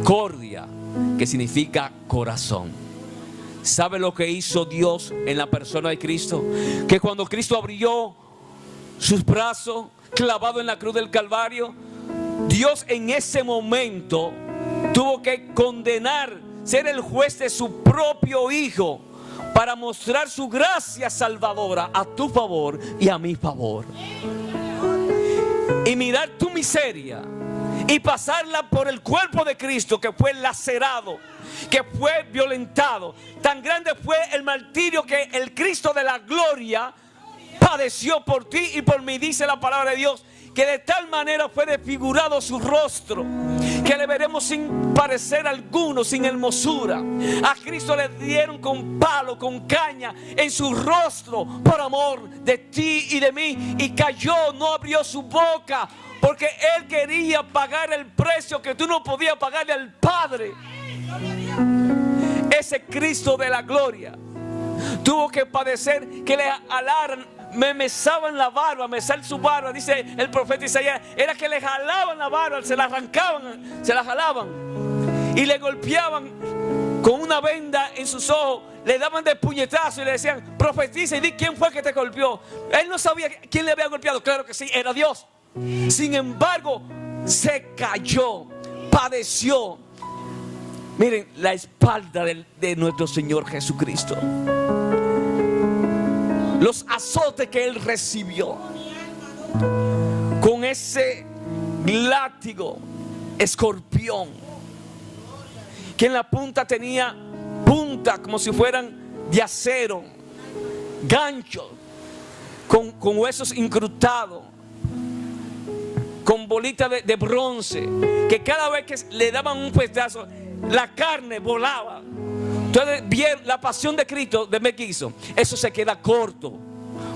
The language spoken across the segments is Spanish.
Cordia, que significa corazón. ¿Sabe lo que hizo Dios en la persona de Cristo? Que cuando Cristo abrió sus brazos, clavado en la cruz del Calvario, Dios en ese momento tuvo que condenar, ser el juez de su propio Hijo, para mostrar su gracia salvadora a tu favor y a mi favor. Y mirar tu miseria y pasarla por el cuerpo de Cristo, que fue lacerado, que fue violentado. Tan grande fue el martirio que el Cristo de la gloria padeció por ti y por mí, dice la palabra de Dios, que de tal manera fue desfigurado su rostro, que le veremos sin parecer alguno, sin hermosura. A Cristo le dieron con palo, con caña en su rostro, por amor de ti y de mí, y cayó, no abrió su boca, porque Él quería pagar el precio que tú no podías pagarle al Padre. Ese Cristo de la gloria tuvo que padecer, que le alaran, me mesaban la barba, mesar su barba, dice el profeta Isaías, era que le jalaban la barba, se la arrancaban, se la jalaban y le golpeaban con una venda en sus ojos, le daban de puñetazo y le decían, profetiza y di quién fue que te golpeó. Él no sabía quién le había golpeado, claro que sí, era Dios. Sin embargo, se cayó, padeció. Miren la espalda de nuestro Señor Jesucristo, los azotes que Él recibió, con ese látigo escorpión, que en la punta tenía punta como si fueran de acero, ganchos, con huesos incrustados, con bolitas de bronce, que cada vez que le daban un pedazo, la carne volaba. Entonces, bien, la pasión de Cristo, de qué hizo. Eso se queda corto,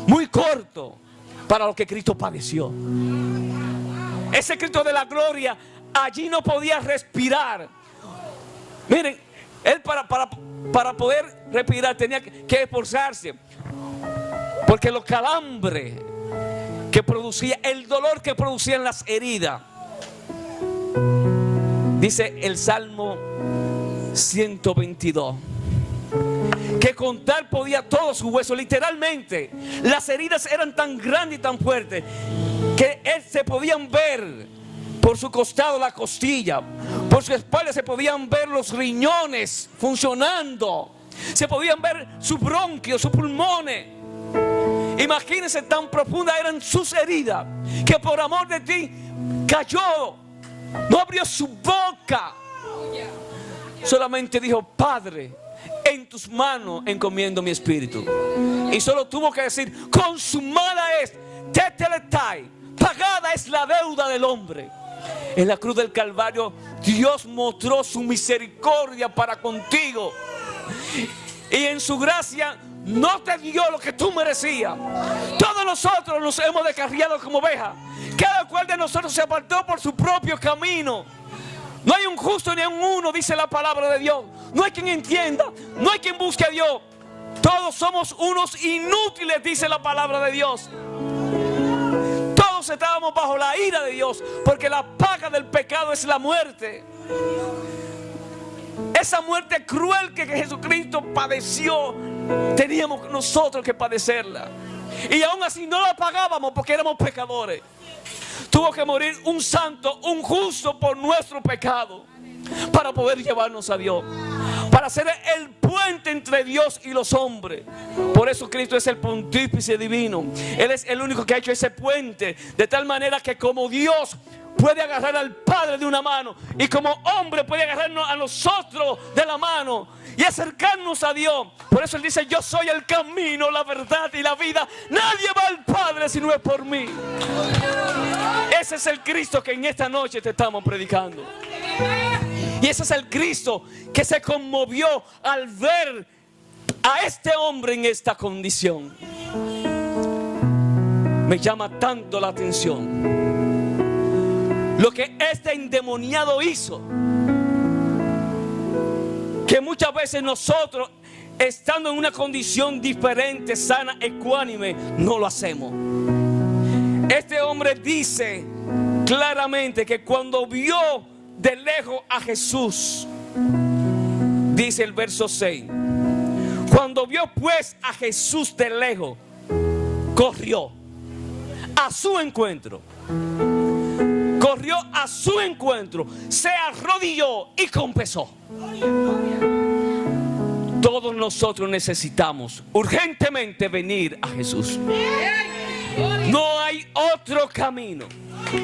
muy corto, para lo que Cristo padeció. Ese Cristo de la gloria, allí no podía respirar. Miren, Él para poder respirar tenía que esforzarse, porque los calambres que producía, el dolor que producían las heridas. Dice el Salmo 122, que contar podía todos sus huesos. Literalmente, las heridas eran tan grandes y tan fuertes que él se podían ver por su costado la costilla, por su espalda se podían ver los riñones funcionando, se podían ver sus bronquios, sus pulmones. Imagínense, tan profundas eran sus heridas, que por amor de ti cayó, no abrió su boca, solamente dijo, Padre, en tus manos encomiendo mi espíritu. Y solo tuvo que decir, consumada es, teteletai, pagada es la deuda del hombre. En la cruz del Calvario Dios mostró su misericordia para contigo, y en su gracia no te dio lo que tú merecías. Todos nosotros nos hemos descarriado como ovejas, cada cual de nosotros se apartó por su propio camino. No hay un justo ni un uno, dice la palabra de Dios. No hay quien entienda, no hay quien busque a Dios. Todos somos unos inútiles, dice la palabra de Dios. Todos estábamos bajo la ira de Dios, porque la paga del pecado es la muerte. Esa muerte cruel que Jesucristo padeció, teníamos nosotros que padecerla. Y aún así no la pagábamos porque éramos pecadores. Tuvo que morir un santo, un justo por nuestro pecado, para poder llevarnos a Dios, para ser el puente entre Dios y los hombres. Por eso Cristo es el pontífice divino. Él es el único que ha hecho ese puente, de tal manera que como Dios puede agarrar al Padre de una mano, y como hombre puede agarrarnos a nosotros de la mano y acercarnos a Dios. Por eso Él dice, yo soy el camino, la verdad y la vida. Nadie va al Padre si no es por mí. Ese es el Cristo que en esta noche te estamos predicando. Y ese es el Cristo que se conmovió al ver a este hombre en esta condición. Me llama tanto la atención lo que este endemoniado hizo, que muchas veces nosotros, estando en una condición diferente, sana, ecuánime, no lo hacemos. Este hombre dice claramente que cuando vio de lejos a Jesús, dice el verso 6. Cuando vio pues a Jesús de lejos, corrió a su encuentro. Corrió a su encuentro, se arrodilló y confesó. Todos nosotros necesitamos urgentemente venir a Jesús. No hay otro camino,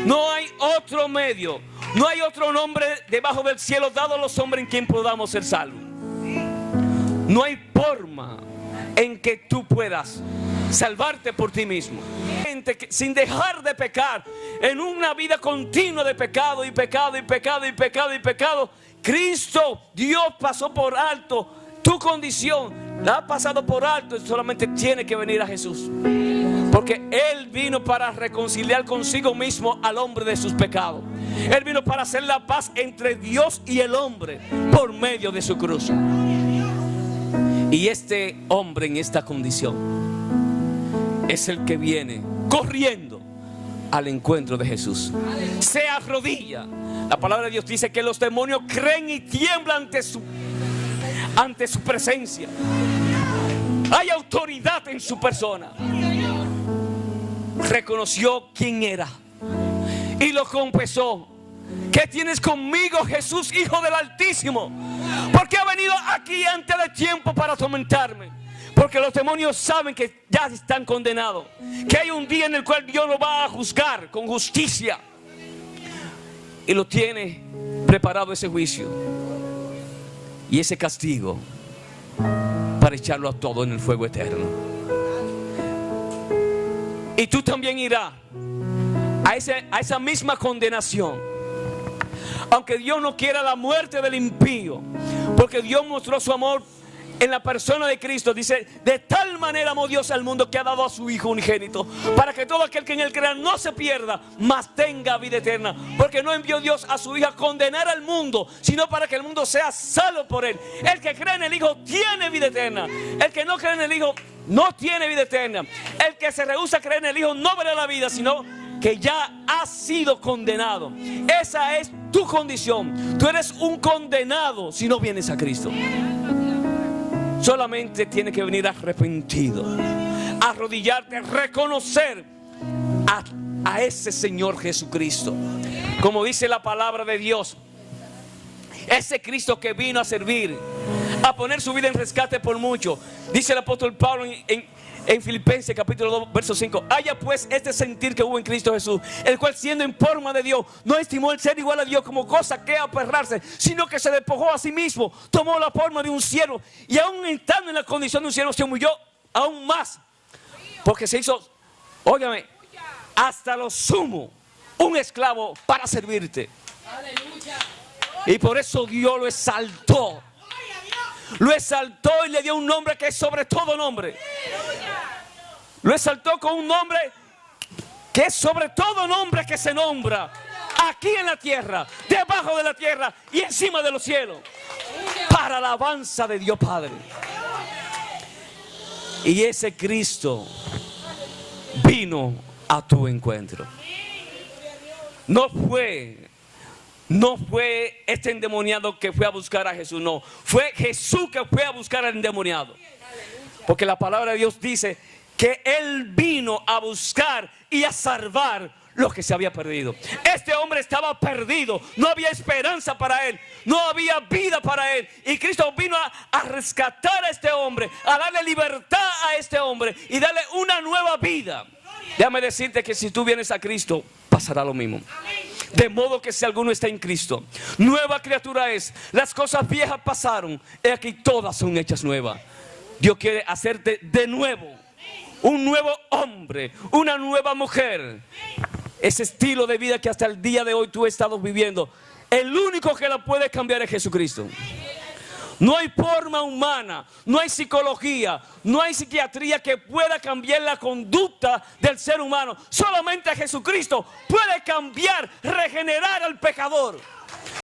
no hay otro medio, no hay otro nombre debajo del cielo dado a los hombres en quien podamos ser salvos. No hay forma en que tú puedas salvarte por ti mismo. Sin dejar de pecar, en una vida continua de pecado y pecado y pecado y pecado y pecado, Cristo, Dios pasó por alto tu condición, la ha pasado por alto, y solamente tiene que venir a Jesús. Porque Él vino para reconciliar consigo mismo al hombre de sus pecados. Él vino para hacer la paz entre Dios y el hombre por medio de su cruz. Y este hombre en esta condición es el que viene corriendo al encuentro de Jesús. Se arrodilla. La palabra de Dios dice que los demonios creen y tiemblan ante su presencia. Hay autoridad en su persona. Reconoció quién era y lo confesó. ¿Qué tienes conmigo, Jesús, Hijo del Altísimo? ¿Por qué ha venido aquí antes de tiempo para atormentarme? Porque los demonios saben que ya están condenados, que hay un día en el cual Dios lo va a juzgar con justicia, y lo tiene preparado ese juicio y ese castigo para echarlo a todo en el fuego eterno. Y tú también irás a esa misma condenación, aunque Dios no quiera la muerte del impío, porque Dios mostró su amor en la persona de Cristo. Dice: de tal manera amó Dios al mundo que ha dado a su Hijo unigénito, para que todo aquel que en él crea no se pierda, mas tenga vida eterna. Porque no envió Dios a su Hijo a condenar al mundo, sino para que el mundo sea salvo por él. El que cree en el Hijo tiene vida eterna. El que no cree en el Hijo no tiene vida eterna. El que se rehúsa a creer en el Hijo no verá la vida, sino que ya ha sido condenado. Esa es tu condición. Tú eres un condenado si no vienes a Cristo. Solamente tiene que venir arrepentido, arrodillarte, reconocer a ese Señor Jesucristo. Como dice la palabra de Dios, ese Cristo que vino a servir, a poner su vida en rescate por muchos. Dice el apóstol Pablo en Filipenses capítulo 2 verso 5: haya pues este sentir que hubo en Cristo Jesús, el cual siendo en forma de Dios, no estimó el ser igual a Dios como cosa que aferrarse, sino que se despojó a sí mismo, tomó la forma de un siervo, y aún estando en la condición de un siervo, se humilló aún más, porque se hizo, óigame, hasta lo sumo, un esclavo para servirte. Y por eso Dios lo exaltó. Lo exaltó y le dio un nombre que es sobre todo nombre. Lo exaltó con un nombre que es sobre todo nombre que se nombra aquí en la tierra, debajo de la tierra y encima de los cielos, para alabanza de Dios Padre. Y ese Cristo vino a tu encuentro. No fue este endemoniado que fue a buscar a Jesús, no. Fue Jesús que fue a buscar al endemoniado. Porque la palabra de Dios dice que Él vino a buscar y a salvar lo que se había perdido. Este hombre estaba perdido, no había esperanza para él, no había vida para él. Y Cristo vino a rescatar a este hombre, a darle libertad a este hombre y darle una nueva vida. Déjame decirte que si tú vienes a Cristo, pasará lo mismo. De modo que si alguno está en Cristo, nueva criatura es. Las cosas viejas pasaron, he aquí todas son hechas nuevas. Dios quiere hacerte de nuevo, un nuevo hombre, una nueva mujer. Ese estilo de vida que hasta el día de hoy tú has estado viviendo, el único que la puede cambiar es Jesucristo. No hay forma humana, no hay psicología, no hay psiquiatría que pueda cambiar la conducta del ser humano. Solamente Jesucristo puede cambiar, regenerar al pecador.